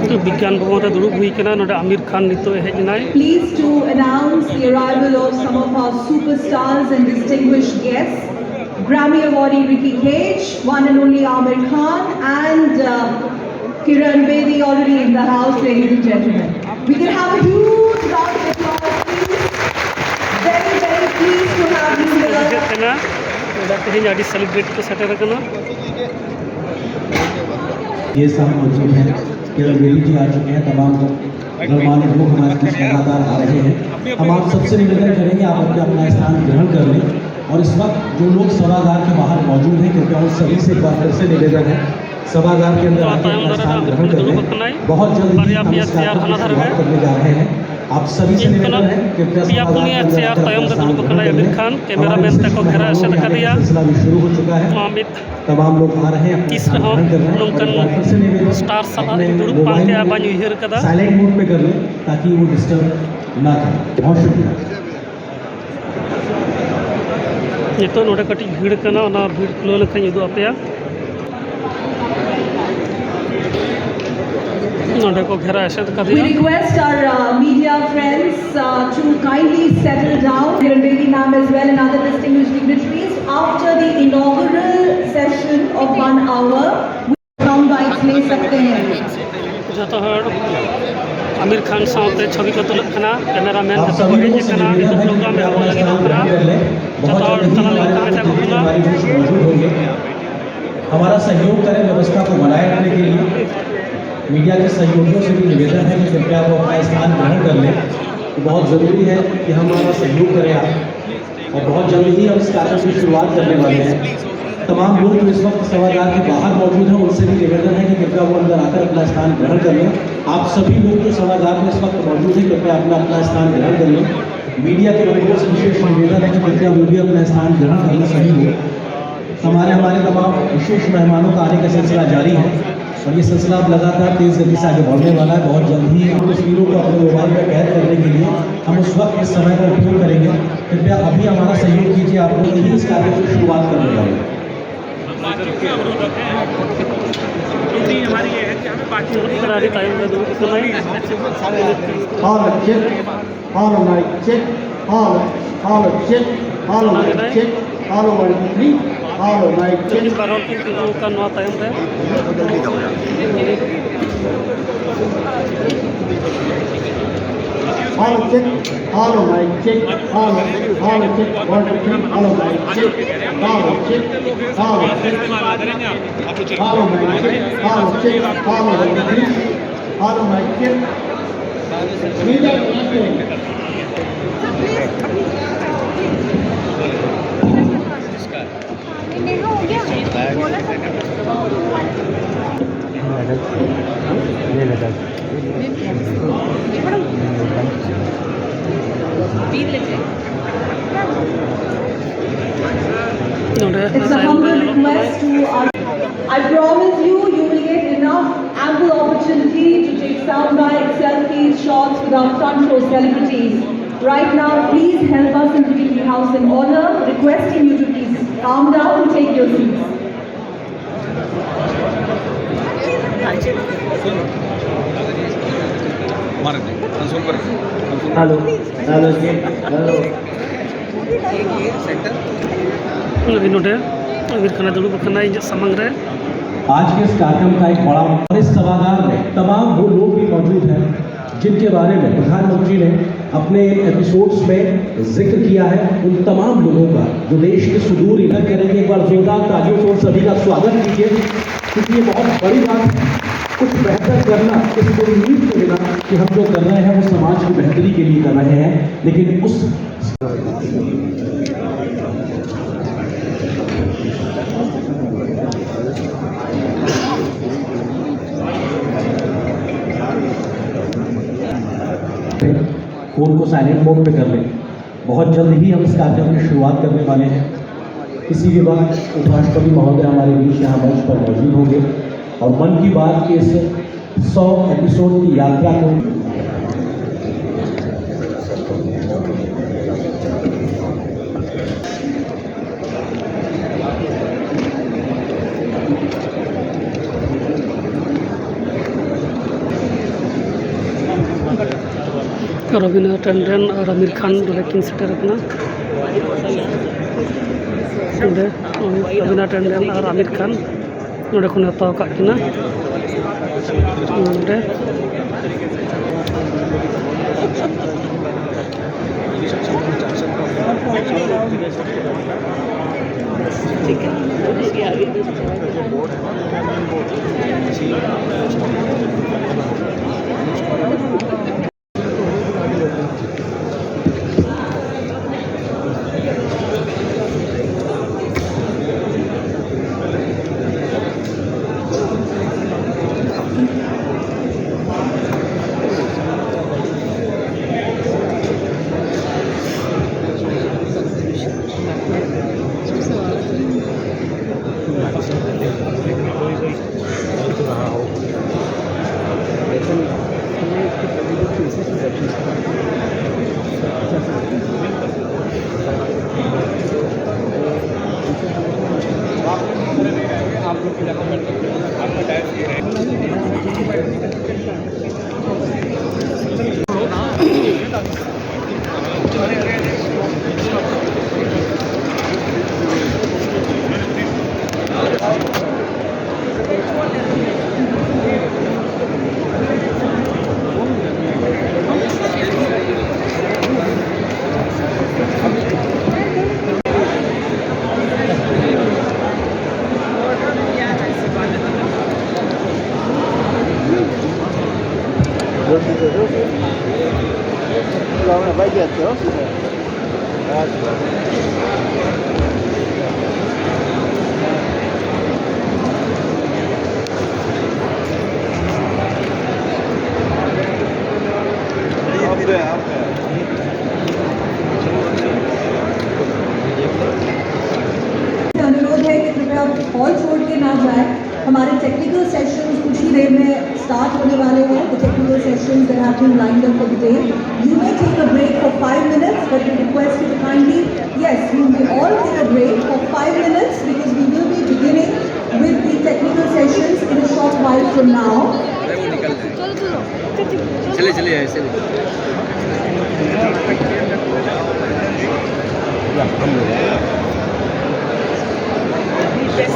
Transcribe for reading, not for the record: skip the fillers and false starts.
तो विज्ञान भवन में दुड़ूब हुई कना आमिर खान नितो हेजनाय। Pleased to announce the arrival of some of our superstars and distinguished guests. Grammy awardee Ricky Cage, one and only Amir Khan, and Kiran Bedi already in the house, ladies and gentlemen. We can have a huge round of applause, please. Very, very pleased to have you here. तेज आड़ी celebrate को shutter करना ये सब मौजूद हैं। किरण बेदी जी आ चुके हैं। तमाम गणमान्य लोग हमारे बीच लगातार आ रहे हैं। हम आप सबसे निवेदन करेंगे आप अपना स्थान ग्रहण कर लें। और इस वक्त जो लोग सभागार के बाहर मौजूद हैं कृपया उन सभी से एक बार फिर से निवेदन है सभागार के अंदर आकर अपना स्थान ग्रहण कर लें। बहुत जल्दी हम इस कार्यक्रम की शुरुआत करने जा रहे हैं। आप सभी से निवेदन है कृपया आमिर खान कैमरामैन तक घेरा से दिखा दिया सिलसिला भी शुरू हो चुका है। तमाम लोग आ रहे हैं तीसरा स्टार सभा दुड़ूब पांते बानी उहर कदा साइलेंट मोड पे कर लें ताकि वो डिस्टर्ब ना करें। बहुत शुक्रिया। नितो नोडे कटी भीड़ कना ओना भीड़ खुलो लेखा उदू आपे नोडे को घेरा एसेद कर We दिया। request our media friends to kindly settle down. Kiran Bedi ma'am as well and other distinguished dignitaries. After the inaugural session of 1 hour, we sound bites ले सकते हैं। जतो हर आमिर खान साउते छवि को तुलक कना कैमरामैन आप जतो सभी हेज लोगों से कना निवेदन है प्रोग्राम कि में अपना लगी स्थान कना ग्रहण कर लें। बहुत जतो जल्दी तना हमारे लगा में प्रतिनिधि था हमारे बीच मौजूद होंगे। हमारा सहयोग करें व्यवस्था को बनाए रखने के लिए। मीडिया के सहयोगियों से भी निवेदन है कि कृपया वो अपना स्थान ग्रहण कर लें। तो बहुत ज़रूरी है कि हम हमारा सहयोग करें आप। और बहुत जल्दी ही हम इस कार्यक्रम की शुरुआत करने वाले हैं। तमाम लोग जो इस वक्त सभागार के बाहर मौजूद हैं उनसे भी निवेदन है कि कृपया वो अंदर आकर अपना स्थान ग्रहण कर लें। आप सभी लोग जो सभागार में इस वक्त मौजूद हैं कृपया अपना स्थान ग्रहण कर लें। मीडिया के लोगों से विशेष निवेदन है कि कृपया वो भी अपना स्थान ग्रहण करना सही हो। हमारे तमाम विशेष मेहमानों का आने का सिलसिला जारी है और ये सिलसिला अब लगातार तेज़ गति से आगे बढ़ने वाला है। बहुत जल्द ही हम तस्वीरों को अपने मोबाइल में कैद करने के लिए हम उस वक्त इस समय का उपयोग करेंगे। कृपया अभी हमारा सहयोग कीजिए। आप लोग ही इस कार्य की शुरुआत करने वाले हैं। हमारी ये है कि हमें पार्टी टाइम में दुड़ूब All check, all mic check, all check, all mic check, all 1 2 3, all mic check. बारों की का नवा टाइम है All check, all mic check, all check, 1 2 3, all mic check, all check, all check, all mic check, all 1 2 3, all mic check. Media It's a humble request to our. I promise you, you will get enough ample opportunity to take sound bites, selfies, shots with our front row celebrities. Right now, please help us in keeping the house in order. Requesting you to please calm down and take your seats. Hello, hello. नोटे Aamir Khan दुड़ूब कना समंग रे आज के इस कार्यक्रम का एक बड़ा और इस सभागार में तमाम वो लोग भी मौजूद हैं जिनके बारे में प्रधानमंत्री ने अपने एपिसोड्स में जिक्र किया है। उन तमाम लोगों का जो देश के सुदूर इधर करेंगे। एक बार जोरदार तालियों से सभी का स्वागत कीजिए क्योंकि ये बहुत बड़ी बात है। कुछ बेहतर करना इस उम्मीद के बिना कि हम जो कर रहे हैं वो समाज की बेहतरी के लिए कर रहे हैं। लेकिन उस फोन को साइलेंट मोड पे कर लें। बहुत जल्द ही हम इस कार्यक्रम की शुरुआत करने वाले हैं। इसी के बाद उपराष्ट्रपति महोदय हमारे बीच यहाँ मंच पर मौजूद होंगे और मन की बात के इस 100 एपिसोड की यात्रा को रवीना टंडन और आमिर खान लेकिन सेटर रखना रवीना टंडन और आमिर खान नोड़े को हताव किना नोड़े Vai direto, ó. अनुरोध है कि कृपया हॉल छोड़ के ना जाए। हमारे टेक्निकल सेशंस कुछ ही देर में स्टार्ट होने वाले हैं। The technical sessions that have been lined up for the day. You may take a break for 5 minutes, but we request you to kindly, yes, you will all take a break for 5 minutes because we will be beginning with the technical sessions in a short while from now. चले चले ऐसे Yes.